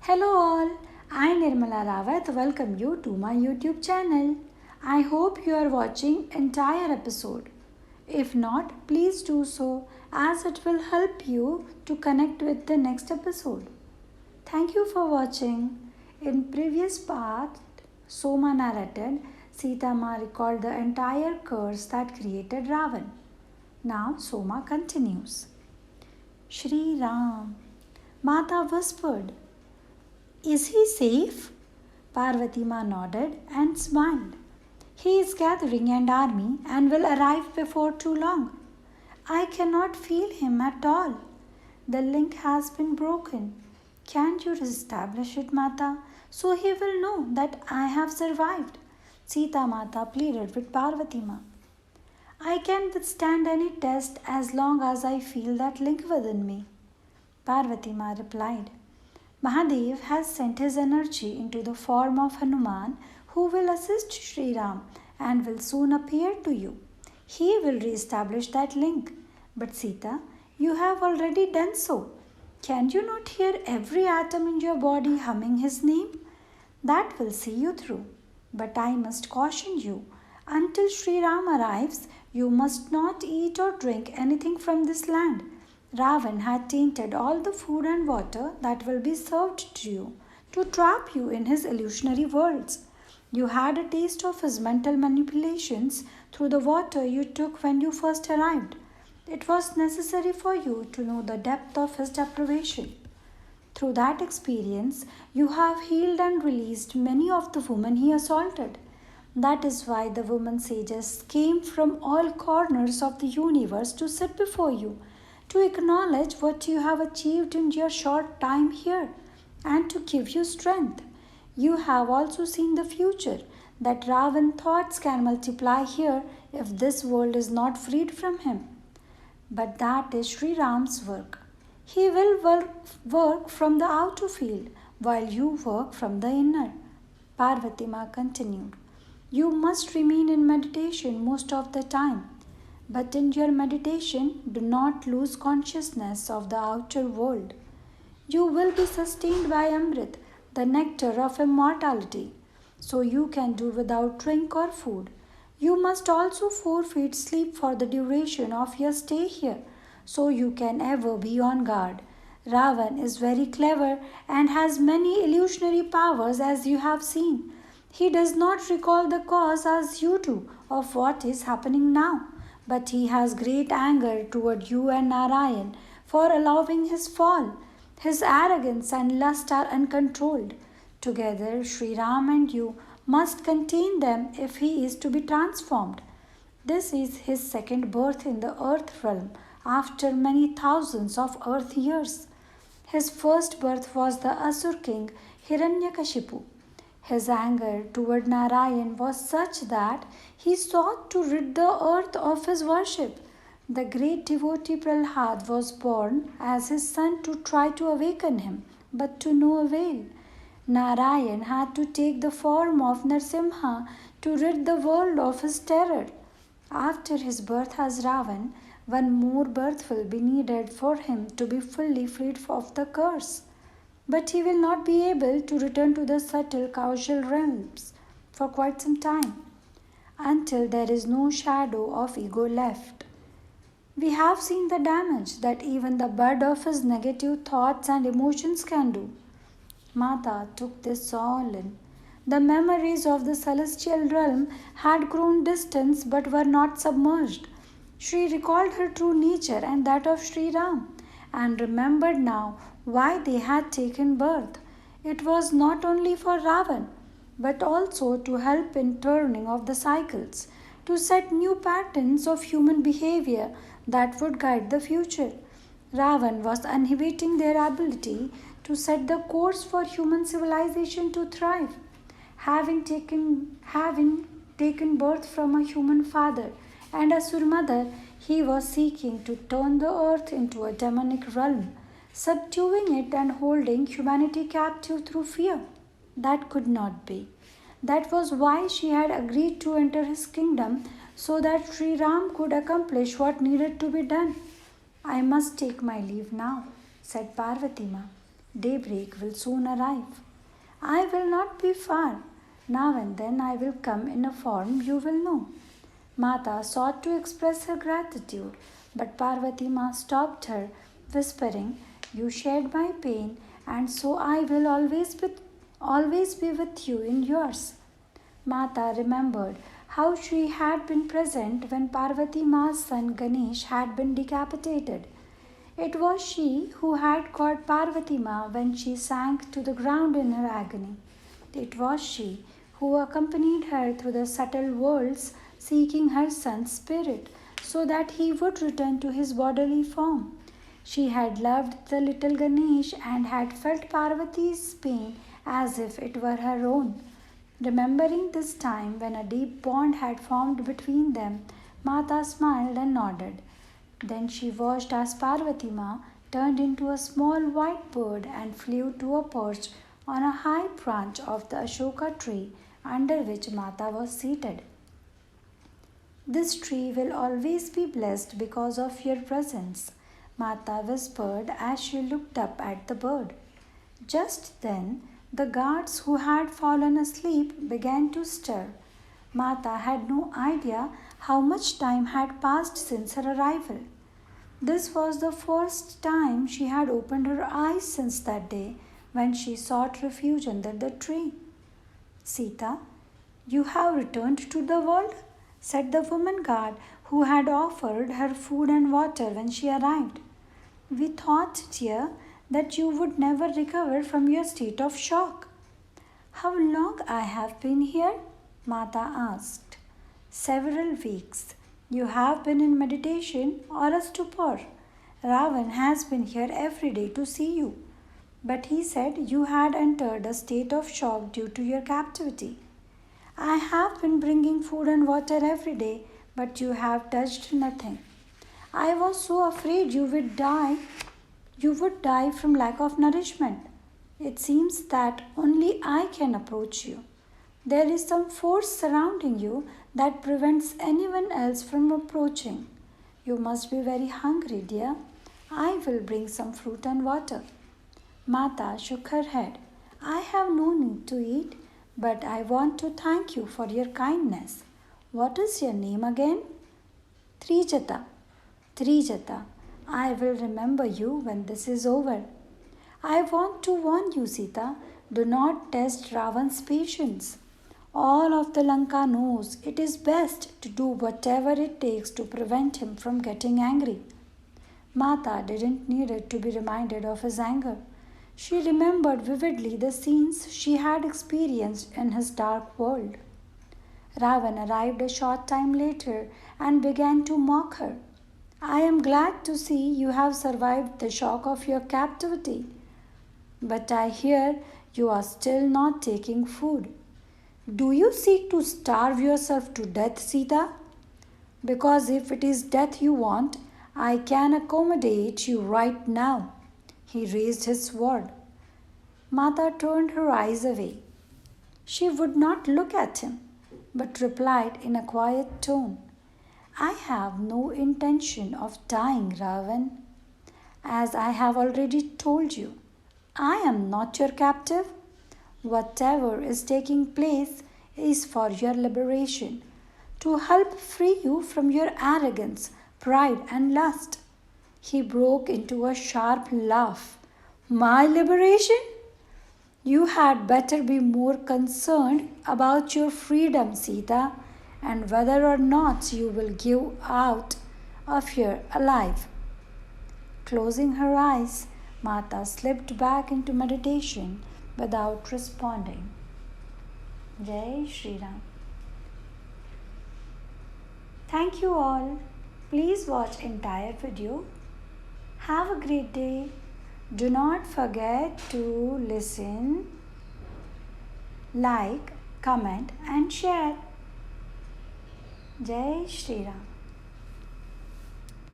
Hello all, I Nirmala Rawat welcome you to my YouTube channel. I hope you are watching entire episode. If not, please do so as it will help you to connect with the next episode. Thank you for watching. In previous part, Soma narrated Sita Ma recalled the entire curse that created Ravan. Now Soma continues. Shri Ram, Mata whispered. Is he safe? Parvati Ma nodded and smiled. He is gathering an army and will arrive before too long. I cannot feel him at all. The link has been broken. Can you establish it, Mata, so he will know that I have survived? Sita Mata pleaded with Parvati Ma. I can withstand any test as long as I feel that link within me. Parvati Ma replied. Mahadev has sent his energy into the form of Hanuman, who will assist Sri Ram and will soon appear to you. He will re-establish that link. But Sita, you have already done so. Can you not hear every atom in your body humming his name? That will see you through. But I must caution you. Until Sri Ram arrives, you must not eat or drink anything from this land. Ravan had tainted all the food and water that will be served to you to trap you in his illusionary worlds. You had a taste of his mental manipulations through the water you took when you first arrived. It was necessary for you to know the depth of his deprivation. Through that experience, you have healed and released many of the women he assaulted. That is why the women sages came from all corners of the universe to sit before you, to acknowledge what you have achieved in your short time here, and to give you strength. You have also seen the future, that Ravan thoughts can multiply here if this world is not freed from him. But that is Sri Ram's work. He will work from the outer field, while you work from the inner. Parvati Ma continued. You must remain in meditation most of the time. But in your meditation, do not lose consciousness of the outer world. You will be sustained by Amrit, the nectar of immortality, so you can do without drink or food. You must also forfeit sleep for the duration of your stay here, so you can ever be on guard. Ravan is very clever and has many illusionary powers, as you have seen. He does not recall the cause as you do of what is happening now. But he has great anger toward you and Narayan for allowing his fall. His arrogance and lust are uncontrolled. Together, Sri Ram and you must contain them if he is to be transformed. This is his second birth in the earth realm after many thousands of earth years. His first birth was the Asur king Hiranyakashipu. His anger toward Narayan was such that he sought to rid the earth of his worship. The great devotee Prahlad was born as his son to try to awaken him, but to no avail. Narayan had to take the form of Narsimha to rid the world of his terror. After his birth as Ravan, one more birth will be needed for him to be fully freed of the curse. But he will not be able to return to the subtle causal realms for quite some time, until there is no shadow of ego left. We have seen the damage that even the bud of his negative thoughts and emotions can do. Mata took this all in. The memories of the celestial realm had grown distant but were not submerged. She recalled her true nature and that of Sri Ram, and remembered now why they had taken birth. It was not only for Ravan, but also to help in turning of the cycles, to set new patterns of human behavior that would guide the future. Ravan was inhibiting their ability to set the course for human civilization to thrive. Having taken birth from a human father and a Sur mother, he was seeking to turn the earth into a demonic realm, subduing it and holding humanity captive through fear. That could not be. That was why she had agreed to enter his kingdom, so that Sri Ram could accomplish what needed to be done. I must take my leave now, said Parvati Ma. Daybreak will soon arrive. I will not be far. Now and then I will come in a form you will know. Mata sought to express her gratitude, but Parvati Ma stopped her, whispering, You shared my pain, and so I will always be with you in yours. Mata remembered how she had been present when Parvati Ma's son Ganesh had been decapitated. It was she who had caught Parvati Ma when she sank to the ground in her agony. It was she who accompanied her through the subtle worlds, seeking her son's spirit so that he would return to his bodily form. She had loved the little Ganesh and had felt Parvati's pain as if it were her own. Remembering this time when a deep bond had formed between them, Mata smiled and nodded. Then she watched as Parvati Ma turned into a small white bird and flew to a perch on a high branch of the Ashoka tree under which Mata was seated. This tree will always be blessed because of your presence, Mata whispered as she looked up at the bird. Just then, the guards who had fallen asleep began to stir. Mata had no idea how much time had passed since her arrival. This was the first time she had opened her eyes since that day when she sought refuge under the tree. Sita, you have returned to the world, said the woman guard who had offered her food and water when she arrived. We thought, dear, that you would never recover from your state of shock. How long I have been here? Mata asked. Several weeks. You have been in meditation or a stupor. Ravan has been here every day to see you. But he said you had entered a state of shock due to your captivity. I have been bringing food and water every day, but you have touched nothing. I was so afraid you would die from lack of nourishment. It seems that only I can approach you. There is some force surrounding you that prevents anyone else from approaching. You must be very hungry, dear. I will bring some fruit and water. Mata shook her head. I have no need to eat, but I want to thank you for your kindness. What is your name again? Trijata. Trijata. I will remember you when this is over. I want to warn you, Sita, do not test Ravan's patience. All of the Lanka knows it is best to do whatever it takes to prevent him from getting angry. Mata didn't need it to be reminded of his anger. She remembered vividly the scenes she had experienced in his dark world. Ravan arrived a short time later and began to mock her. I am glad to see you have survived the shock of your captivity. But I hear you are still not taking food. Do you seek to starve yourself to death, Sita? Because if it is death you want, I can accommodate you right now. He raised his sword. Mata turned her eyes away. She would not look at him, but replied in a quiet tone, I have no intention of dying, Ravan. As I have already told you, I am not your captive. Whatever is taking place is for your liberation, to help free you from your arrogance, pride, and lust. He broke into a sharp laugh. My liberation? You had better be more concerned about your freedom, Sita, and whether or not you will give out of here alive. Closing her eyes, Mata slipped back into meditation without responding. Jai Shri Ram. Thank you all. Please watch entire video. Have a great day. Do not forget to listen, like, comment and share. Jai Shri Ram.